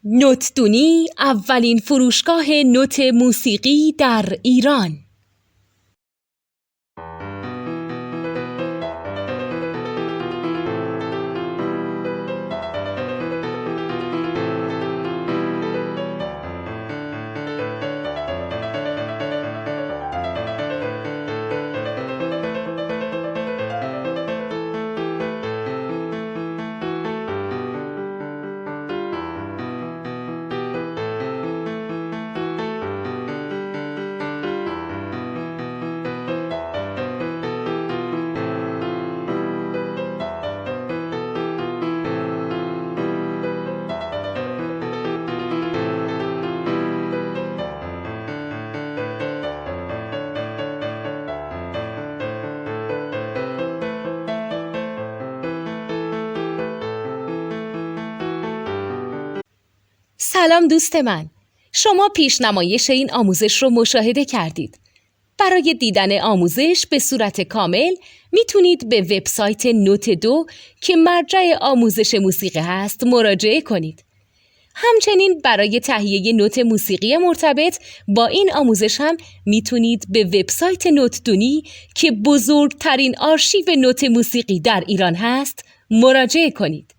نوتدونی اولین فروشگاه نوت موسیقی در ایران. سلام دوست من، شما پیشنمایش این آموزش رو مشاهده کردید. برای دیدن آموزش به صورت کامل میتونید به وبسایت نوت 2 که مرجع آموزش موسیقی هست مراجعه کنید. همچنین برای تهیه نوت موسیقی مرتبط با این آموزش هم میتونید به وبسایت نوتدونی که بزرگترین آرشیو نوت موسیقی در ایران هست مراجعه کنید.